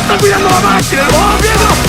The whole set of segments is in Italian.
sto guidando la macchina! Oh, Pietro!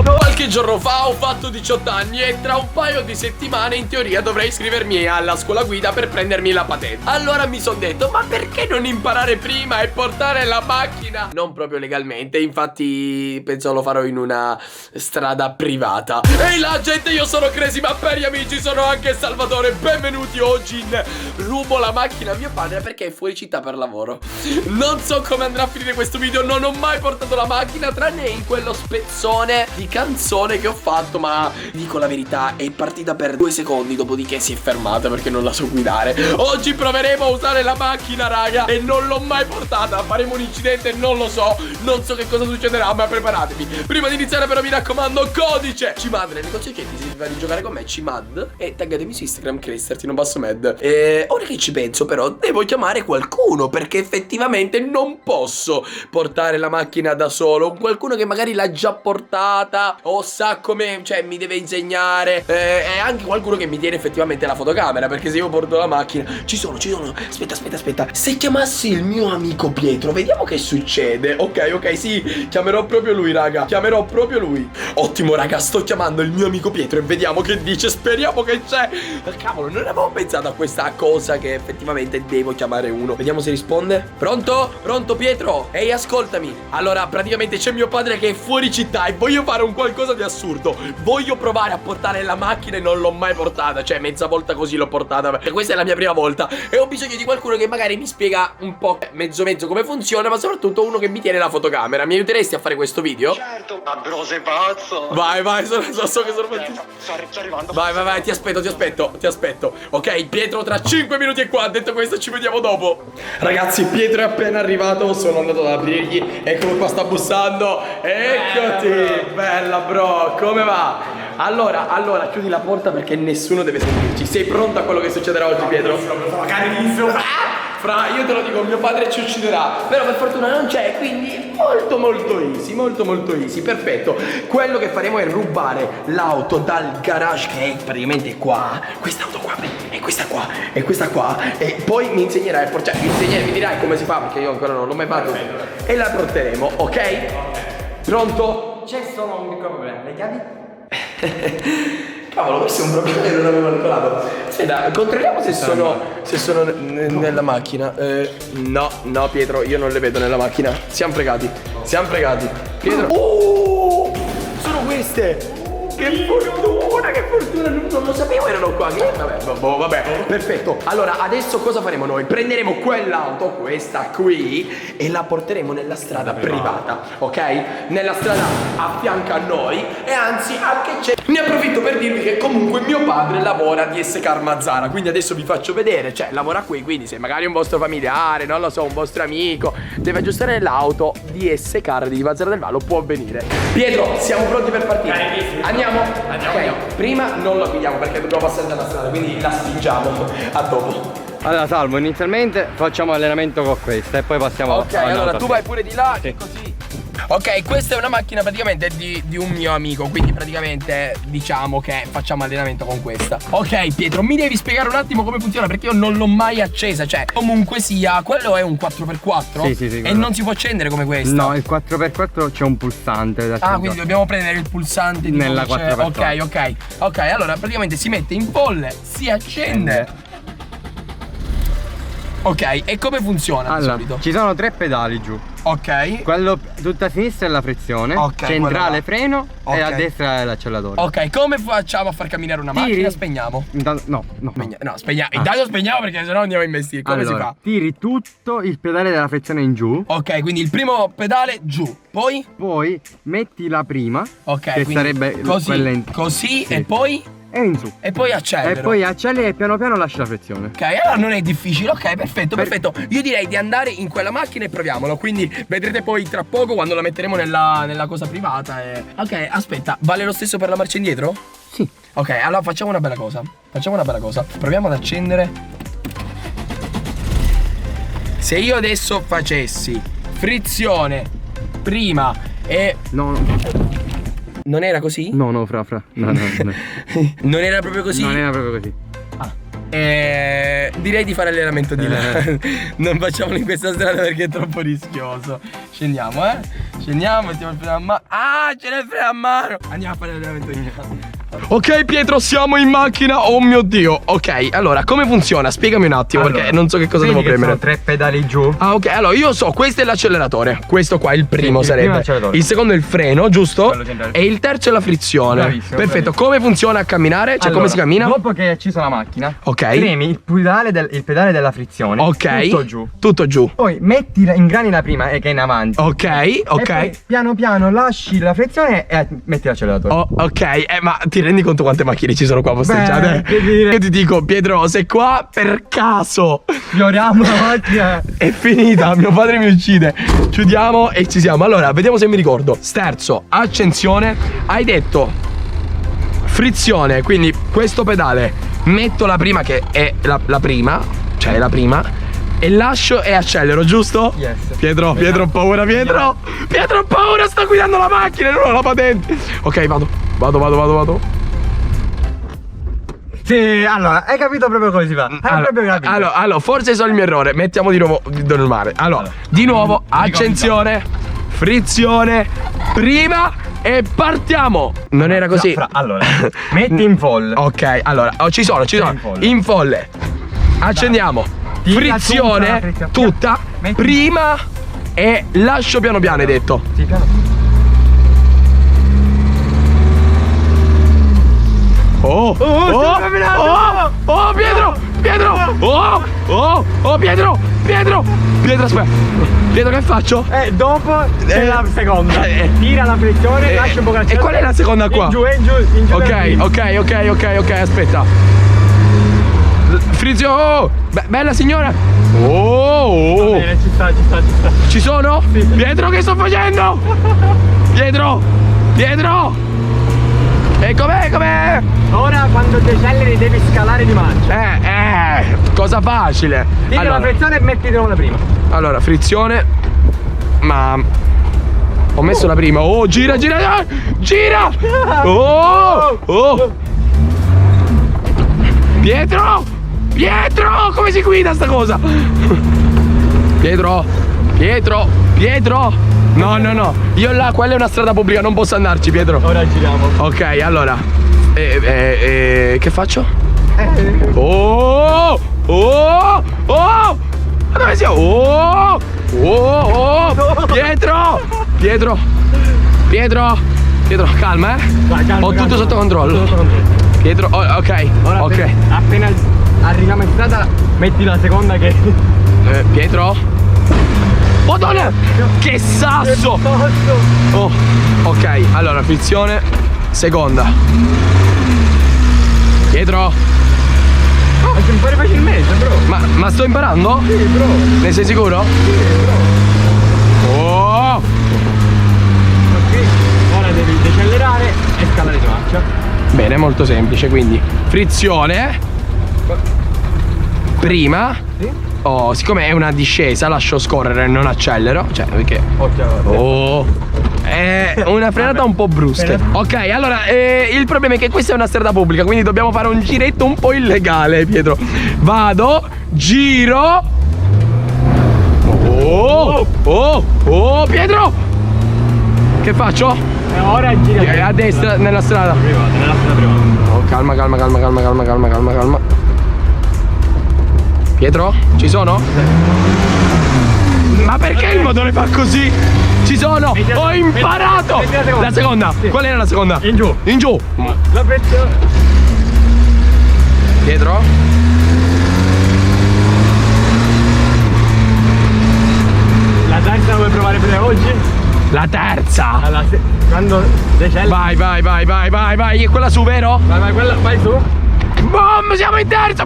Qualche giorno fa ho fatto 18 anni e tra un paio di settimane in teoria dovrei iscrivermi alla scuola guida per prendermi la patente. Allora mi sono detto, ma perché non imparare prima e portare la macchina? Non proprio legalmente, infatti penso lo farò in una strada privata. Ehi là gente, io sono Crazy Mapperi, amici, sono anche Salvatore. Benvenuti oggi in Rubo la macchina a mio padre perché è fuori città per lavoro. Non so come andrà a finire questo video, non ho mai portato la macchina tranne in quello spezzone di canzone che ho fatto, ma dico la verità, è partita per 2 secondi, dopodiché si è fermata perché non la so guidare. Oggi proveremo a usare la macchina, raga, e non l'ho mai portata. Faremo un incidente, non lo so, non so che cosa succederà, ma preparatevi. Prima di iniziare però mi raccomando, codice CIMAD nel negozio che si va di giocare con me, CIMAD, e taggatemi su Instagram, Cristertino_med. E ora che ci penso però devo chiamare qualcuno, perché effettivamente non posso portare la macchina da solo. Qualcuno che magari l'ha già portata o sa come, cioè mi deve insegnare, e anche qualcuno che mi tiene effettivamente la fotocamera, perché se io porto la macchina ci sono. Aspetta, se chiamassi il mio amico Pietro, vediamo che succede. Ok, sì, chiamerò proprio lui, raga, chiamerò proprio lui. Ottimo, raga, sto chiamando il mio amico Pietro e vediamo che dice. Speriamo che c'è. Cavolo, non avevo pensato a questa cosa, che effettivamente devo chiamare uno. Vediamo se risponde. Pronto Pietro? Ehi, ascoltami. Allora, praticamente c'è mio padre che è fuori città e voglio fare un qualcosa di assurdo. Voglio provare a portare la macchina e non l'ho mai portata. Cioè, mezza volta così l'ho portata, perché questa è la mia prima volta e ho bisogno di qualcuno che magari mi spiega un po' mezzo come funziona, ma soprattutto uno che mi tiene la fotocamera. Mi aiuteresti a fare questo video? Certo, ma bro, sei pazzo. Vai, so che sono pazzo. Sto arrivando. Vai, ti aspetto. Ok, Pietro tra 5 minuti è qua. Detto questo, ci vediamo dopo. Ragazzi, Pietro è appena arrivato. Sono andato ad aprirgli. Eccolo qua, sta bussando. Eccoti, bella bro, come va? Allora, chiudi la porta perché nessuno deve sentirci. Sei pronto a quello che succederà oggi, Pietro? Fra, io te lo dico, mio padre ci ucciderà. Però per fortuna non c'è, quindi molto easy, perfetto. Quello che faremo è rubare l'auto dal garage che è praticamente qua. Quest'auto qua, e questa qua. E poi mi insegnerai, cioè mi dirai come si fa, perché io ancora non l'ho mai fatto. E la porteremo, ok? Pronto? C'è solo un piccolo problema, le chiavi? Cavolo, questo è un problema che non avevo calcolato. Aspetta, controlliamo se sono nella macchina. No, Pietro, io non le vedo nella macchina. Siamo fregati. Pietro. Oh! Sono queste! Che fortuna, non lo sapevo, erano qua. Vabbè, perfetto. Allora, adesso cosa faremo noi? Prenderemo quell'auto, questa qui, e la porteremo nella strada privata, ok? Nella strada a fianco a noi. E anzi, anche c'è. Ne approfitto per dirvi che comunque mio padre lavora a DS Car Mazzara. Quindi adesso vi faccio vedere, cioè lavora qui. Quindi se magari un vostro familiare, non lo so, un vostro amico deve aggiustare l'auto, DS Car di Mazzara del Vallo può venire. Pietro, siamo pronti per partire? Andiamo. Ok, prima non la guidiamo perché dobbiamo passare dalla strada, quindi la spingiamo. A dopo. Allora Salvo, inizialmente facciamo allenamento con questa e poi passiamo Ok, allora tu vai pure di là, sì. Così. Ok, questa è una macchina praticamente di un mio amico, quindi praticamente diciamo che facciamo allenamento con questa. Ok Pietro, mi devi spiegare un attimo come funziona perché io non l'ho mai accesa. Cioè, comunque sia, quello è un 4x4? Sì. E non si può accendere come questa? No, il 4x4 c'è un pulsante da quindi dobbiamo prendere il pulsante nella 4x4. Ok, allora praticamente si mette in polle, si accende. Ok, e come funziona di solito? Ci sono 3 pedali giù. Ok. Quello tutto a sinistra è la frizione, centrale freno e a destra è l'acceleratore. Ok, come facciamo a far camminare una macchina? Spegniamo. No, spegniamo. Intanto spegniamo perché sennò andiamo a investire. Come si fa? Tiri tutto il pedale della frizione in giù. Ok, quindi il primo pedale giù. Poi metti la prima. Ok, che sarebbe così, sì. E poi? E in su. E poi accelero. E poi acceleri e piano piano lasci la frizione. Ok, allora non è difficile. Ok, perfetto. Io direi di andare in quella macchina e proviamolo. Quindi vedrete poi tra poco quando la metteremo nella cosa privata. Ok, aspetta, vale lo stesso per la marcia indietro? Sì. Ok, allora facciamo una bella cosa. Proviamo ad accendere. Se io adesso facessi frizione prima e... No. Non era così? No, fra. No. Non era proprio così? Non era proprio così. Direi di fare allenamento di là. Non facciamolo in questa strada perché è troppo rischioso. Scendiamo, Scendiamo, mettiamo il freno a mano. Ah, c'è il freno a mano. Andiamo a fare l'allenamento. Ok Pietro, siamo in macchina. Oh mio Dio. Ok, allora come funziona? Spiegami un attimo, allora, perché non so che cosa devo premere. Sono 3 pedali giù. Ah ok, allora io so, questo è l'acceleratore. Questo qua, il primo sarebbe. Il secondo è il freno, giusto? E il terzo è la frizione. Bravissimo. Perfetto, come funziona a camminare? Cioè come si cammina? Dopo che hai acceso la macchina, ok, premi il pedale della frizione. Ok. Tutto giù. Tutto giù. Poi metti ingrani la prima che è in avanti. Ok, E ok. poi piano piano lasci la frizione e metti l'acceleratore. Ok, ma ti rendi conto quante macchine ci sono qua posteggiate? Che dire. Io ti dico, Pietro, se qua per caso Fioriamo la macchina. è finita, mio padre mi uccide. Chiudiamo e ci siamo. Allora, vediamo se mi ricordo. Sterzo, accensione. Hai detto frizione, quindi questo pedale metto la prima che è la prima, cioè la prima, e lascio e accelero, giusto? Yes. Pietro, ho paura, Pietro, ho paura, sto guidando la macchina e non ho la patente. Ok, vado. Sì, allora, hai capito proprio come si fa. Hai proprio capito. Allora, forse so il mio errore. Mettiamo di nuovo di normale. Allora, di nuovo, accensione, frizione, prima e partiamo. Non era così? Allora, metti in folle. Ok, allora, ci sono. In folle. Accendiamo. Frizione, tutta. Prima e lascio piano piano, hai detto. Sì, piano. Oh, Pietro! Pietro, aspetta. Pietro, che faccio? Dopo c'è la seconda. Tira la frizione, lascia un po' E qual è la seconda qua? In giù. Ok, aspetta. Frizione. Bella signora. Va bene, ci sta. Ci sono? Sì. Pietro, che sto facendo? Pietro. E com'è? Ora quando decelleri devi scalare di marcia. Cosa facile. Tira la frizione e metti di nuovo la prima. Allora, frizione. Ma ho messo la prima. Oh, gira. Oh. Pietro, come si guida sta cosa? Pietro. No. Io là, quella è una strada pubblica, non posso andarci, Pietro. Ora giriamo. Ok, allora. Che faccio? Oh! Ma dove siamo? Oh! Pietro, calma, Vai, calma, ho tutto calma. sotto controllo. Pietro, ok. Ora Ok. appena arriviamo in strada metti la seconda che... Pietro. Madonna! Che sasso! Oh, ok, allora frizione, seconda. Pietro. Ma si impari facilmente, bro. Ma sto imparando? Sì, bro. Ne sei sicuro? Sì, bro. Oh! Ok, ora devi decelerare e scalare di marcia. Bene, molto semplice, quindi frizione. Prima. Sì. Oh, siccome è una discesa lascio scorrere, non accelero. Cioè, perché... Oh, è una frenata un po' brusca. Ok, allora, il problema è che questa è una strada pubblica, quindi dobbiamo fare un giretto un po' illegale, Pietro. Vado, giro. Oh, Pietro! Che faccio? Ora giri A destra, nella strada. nella strada prima. Oh, calma. Pietro, ci sono? Ma perché il motore fa così? Ci sono! Ho imparato! La seconda! Qual era la seconda? In giù. La frizione. Pietro? La terza la vuoi provare per oggi? La terza! Quando decelleri. Vai! È quella su, vero? Vai, quella, vai su. Bom, siamo in terza!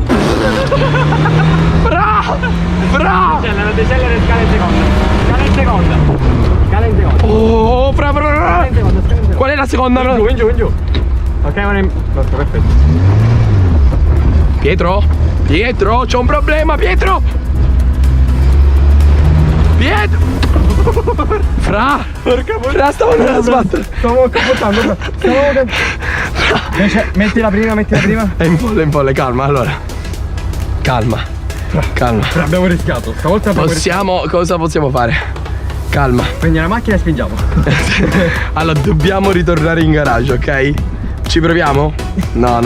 Bravo! Decelera e scala in seconda. Oh, bravo! Qual è la seconda? In giù. Ok, ora perfetto. Pietro, c'ho un problema, Pietro! Fra, stavo nella sbattere. Stavo capottando. Metti la prima. È in folle, calma, allora. Calma. Abbiamo rischiato. Stavolta Cosa possiamo fare? calma. Prendi la macchina e spingiamo. Allora, dobbiamo ritornare in garage, ok? Ci proviamo? No.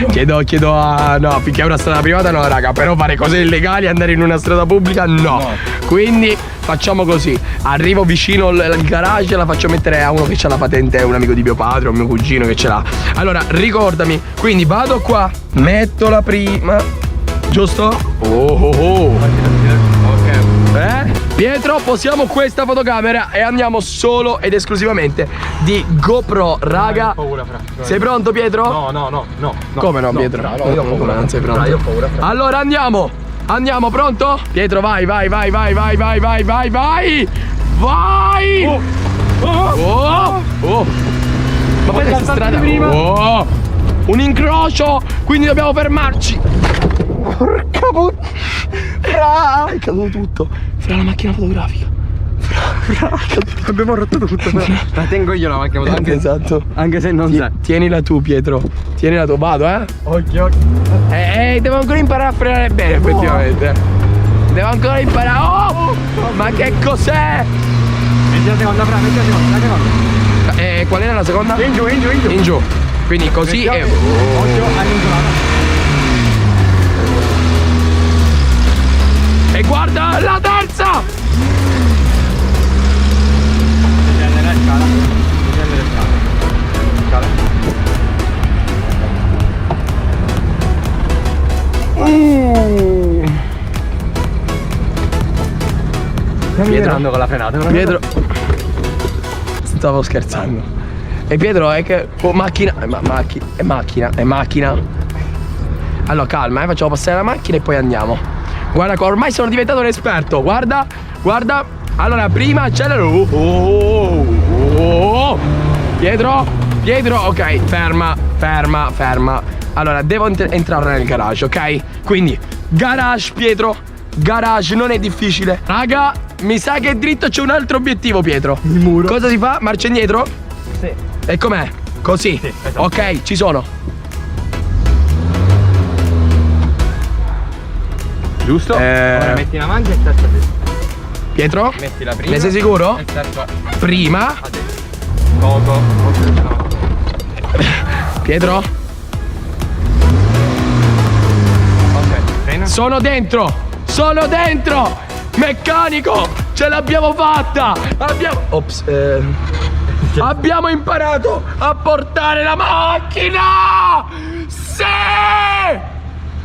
Chiedo a... No, finché è una strada privata no, raga. Però fare cose illegali, andare in una strada pubblica, no. Quindi facciamo così. Arrivo vicino al garage e la faccio mettere a uno che ha la patente, un amico di mio padre o mio cugino che ce l'ha. Allora, ricordami. Quindi vado qua, metto la prima. Giusto? Ok. Pietro, posiamo questa fotocamera e andiamo solo ed esclusivamente di GoPro, raga. Paura, fra. Sei pronto, Pietro? No. Come no, Pietro? Fra, no, io ho paura. Non sei pronto? Fra, io ho paura, fra. Allora andiamo, pronto? Pietro, vai. Vai! Ma poi questa strada prima. Un incrocio, quindi dobbiamo fermarci. Porca puttana! È caduto tutto. Fra la macchina fotografica. Abbiamo rotto tutto. La tengo io la macchina fotografica. Esatto. Anche se non sai. Tienila tu, Pietro. Tienila tu, vado, Occhio. devo ancora imparare a frenare bene, effettivamente. Devo ancora imparare. Oh! Ma che cos'è? Metti la seconda, fra, metti la seconda. Qual era la seconda? In giù. In giù. Quindi così e... Occhio, all'ingiolata. E guarda la terza! Scende la scala. Scala. Pietro andando con la frenata. Pietro. Stavo scherzando. E Pietro è che... macchina. È macchina. Allora calma, facciamo passare la macchina e poi andiamo. Guarda qua, ormai sono diventato un esperto. Guarda. Allora prima accelero. Pietro, ok, ferma. Allora devo entrare nel garage, ok? Quindi garage, Pietro. Garage, non è difficile. Raga, mi sa che dritto c'è un altro obiettivo, Pietro. Il muro. Cosa si fa? Marcia indietro? Sì. E com'è? Così? Sì, esatto. Ok, ci sono. Giusto? Ora metti in avanti e il terzo adesso. Pietro? Metti la prima. Ne sei sicuro? E il terzo Prima. adesso. Poco. Pietro? Ok, frena. Sono dentro! Meccanico! Ce l'abbiamo fatta! Abbiamo imparato a portare la macchina! Sì!